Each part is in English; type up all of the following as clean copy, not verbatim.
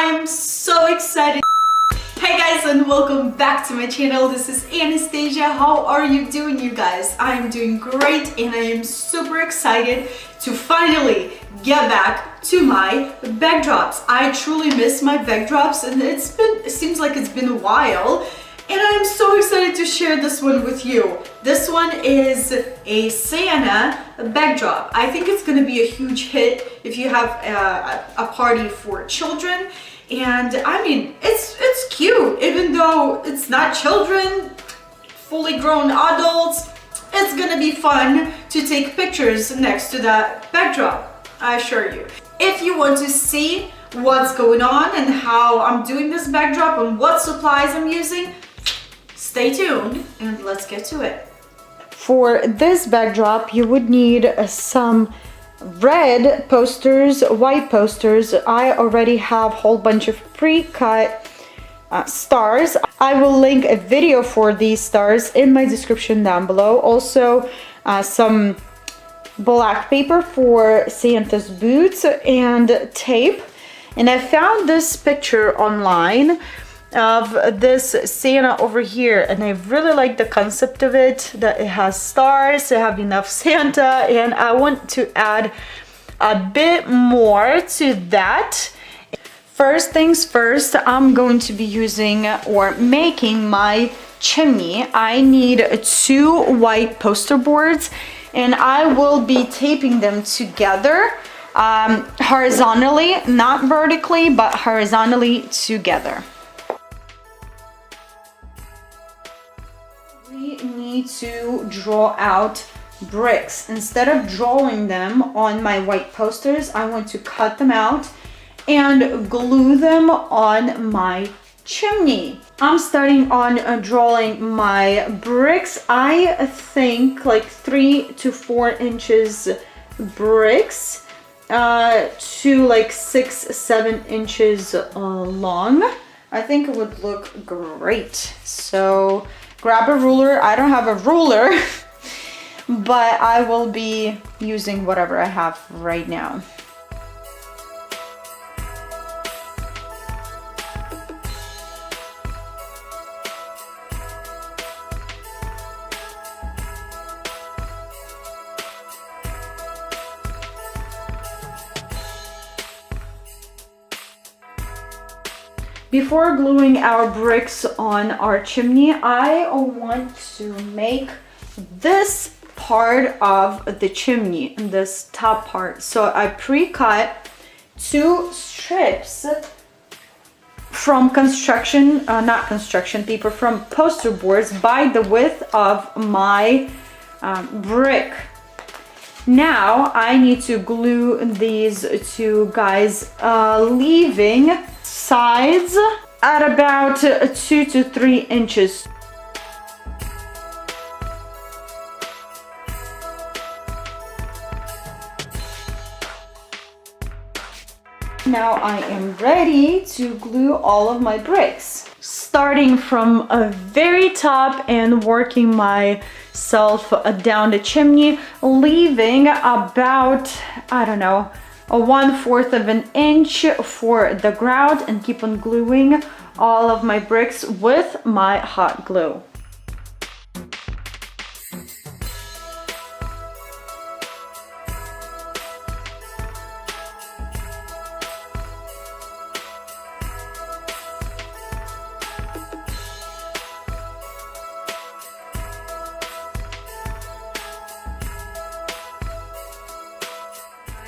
I'm so excited. Hey guys, and welcome back to my channel. This is Anastasia. How are you doing, you guys? I am doing great and I am super excited to finally get back to my backdrops. I truly miss my backdrops and it seems like it's been a while. And I'm so excited to share this one with you. This one is a Santa backdrop. I think it's gonna be a huge hit if you have a party for children. And I mean, it's cute, even though it's not children, fully grown adults. It's gonna be fun to take pictures next to that backdrop, I assure you. If you want to see what's going on and how I'm doing this backdrop and what supplies I'm using, stay tuned and let's get to it. For this backdrop, you would need some red posters, white posters. I already have a whole bunch of pre-cut stars. I will link a video for these stars in my description down below. Also, some black paper for Santa's boots and tape. And I found this picture online of this Santa over here, and I really like the concept of it, that it has stars, I have enough Santa, and I want to add a bit more to that. First things first, I'm going to be using or making my chimney. I need 2 white poster boards and I will be taping them together horizontally, not vertically, but horizontally together. We need to draw out bricks. Instead of drawing them on my white posters, I want to cut them out and glue them on my chimney. I'm starting on drawing my bricks. I think like 3 to 4 inches bricks to like 6-7 inches long. I think it would look great. So grab a ruler. I don't have a ruler, but I will be using whatever I have right now. Before gluing our bricks on our chimney, I want to make this part of the chimney, this top part. So I pre-cut 2 strips from not construction paper, from poster boards by the width of my brick. Now I need to glue these 2 guys, leaving sides at about 2 to 3 inches. Now I am ready to glue all of my bricks. Starting from a very top and working myself down the chimney, leaving about, I don't know, a 1/4 of an inch for the grout, and keep on gluing all of my bricks with my hot glue.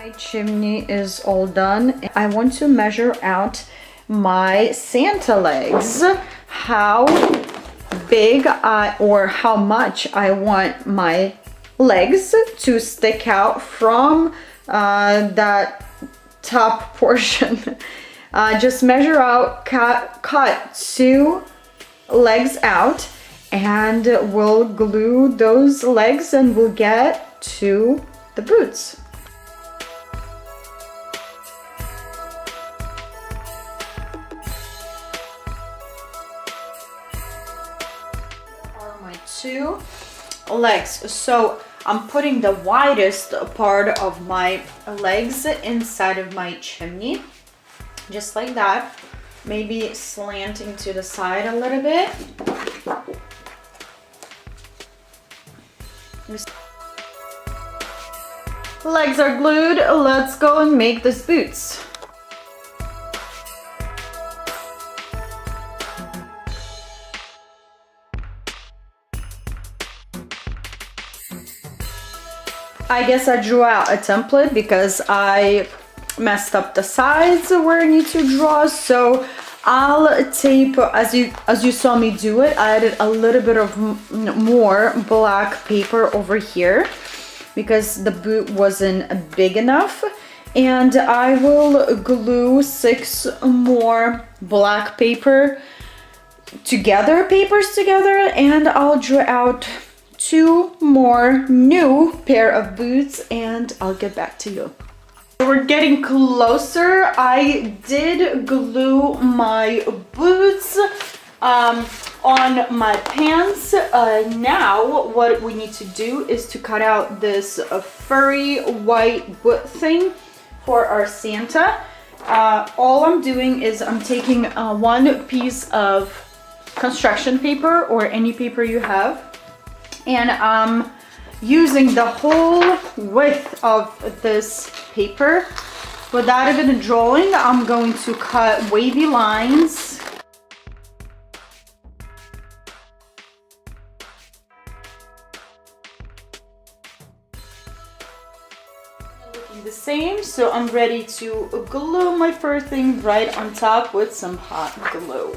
My chimney is all done. I want to measure out my Santa legs, how big or how much I want my legs to stick out from that top portion. Just measure out, cut 2 legs out, and we'll glue those legs and we'll get to the boots. My 2 legs. So I'm putting the widest part of my legs inside of my chimney. just like that. Maybe slanting to the side a little bit. Legs are glued. Let's go and make these boots. I guess I drew out a template because I messed up the sides where I need to draw, so I'll tape, as you saw me do it, I added a little bit of more black paper over here because the boot wasn't big enough, and I will glue 6 more black papers together, and I'll draw out 2 more new pair of boots, and I'll get back to you. We're getting closer. I did glue my boots on my pants. Now what we need to do is to cut out this furry white boot thing for our Santa. All I'm doing is I'm taking 1 piece of construction paper or any paper you have, and I'm using the whole width of this paper. Without even drawing, I'm going to cut wavy lines. Looking the same, so I'm ready to glue my first thing right on top with some hot glue.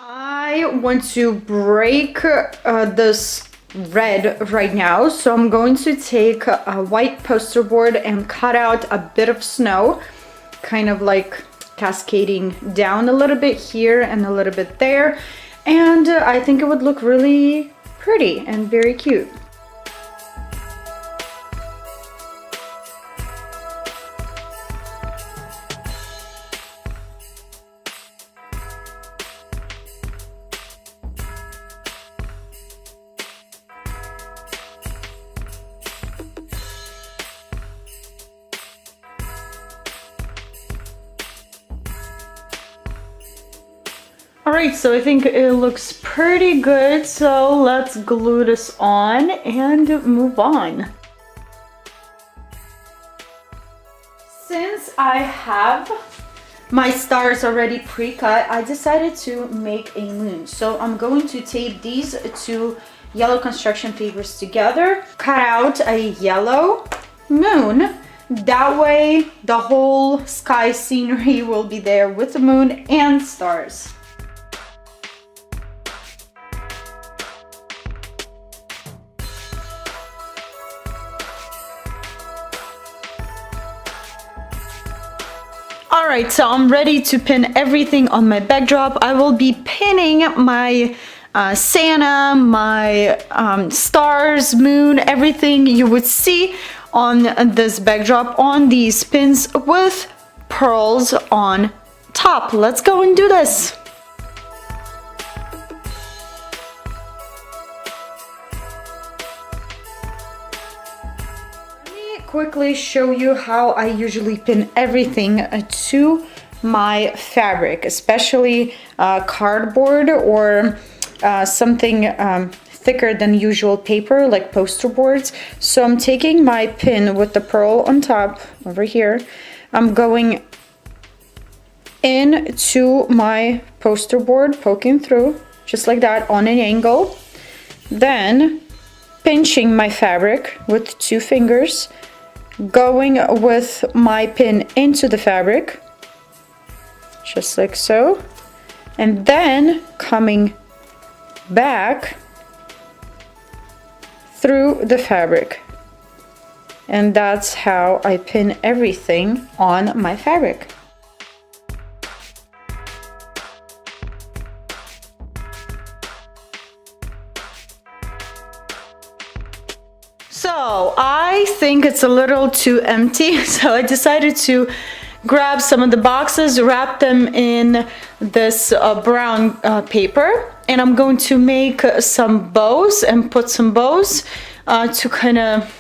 I want to break this red right now, so I'm going to take a white poster board and cut out a bit of snow, kind of like cascading down a little bit here and a little bit there, and I think it would look really pretty and very cute. Alright, so I think it looks pretty good, so let's glue this on and move on. Since I have my stars already pre-cut, I decided to make a moon. So I'm going to tape these 2 yellow construction papers together, cut out a yellow moon. That way the whole sky scenery will be there with the moon and stars. Alright, so I'm ready to pin everything on my backdrop. I will be pinning my Santa, my stars, moon, everything you would see on this backdrop on these pins with pearls on top. Let's go and do this. Quickly show you how I usually pin everything to my fabric, especially cardboard or something thicker than usual paper like poster boards. So I'm taking my pin with the pearl on top over here. I'm going into my poster board, poking through just like that on an angle, then pinching my fabric with 2 fingers, going with my pin into the fabric, just like so, and then coming back through the fabric. And that's how I pin everything on my fabric. So I think it's a little too empty, so I decided to grab some of the boxes, wrap them in this brown paper, and I'm going to make some bows and put some bows to kind of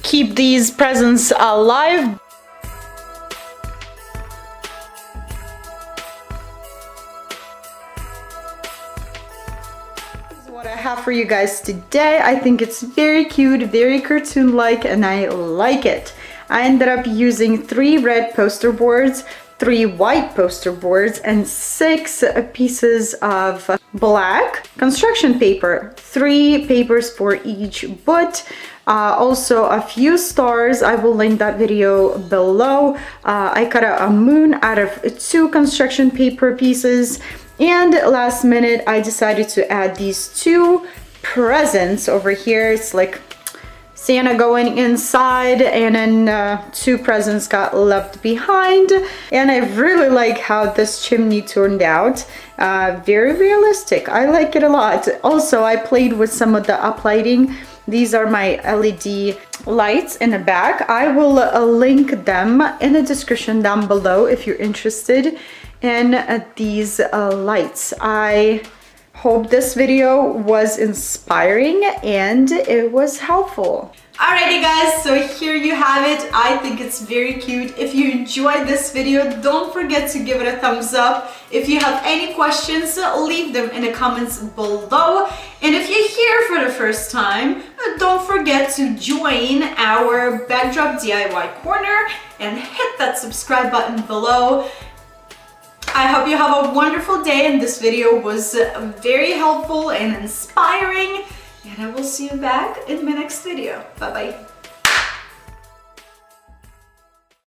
keep these presents alive. what I have for you guys today. I think it's very cute, very cartoon-like, and I like it. I ended up using 3 red poster boards, 3 white poster boards, and 6 pieces of black construction paper. 3 papers for each boot. Also a few stars. I will link that video below. I cut out a moon out of 2 construction paper pieces. And last minute, I decided to add these 2 presents over here. It's like Santa going inside, and then 2 presents got left behind. And I really like how this chimney turned out. Very realistic. I like it a lot. Also, I played with some of the uplighting. These are my LED lights in the back. I will link them in the description down below if you're interested in these lights. I hope this video was inspiring and it was helpful. Alrighty guys, so here you have it. I think it's very cute. If you enjoyed this video, don't forget to give it a thumbs up. If you have any questions, leave them in the comments below. And if you're here for the first time, don't forget to join our backdrop DIY corner and hit that subscribe button below. I hope you have a wonderful day, and this video was very helpful and inspiring. And I will see you back in my next video. Bye bye.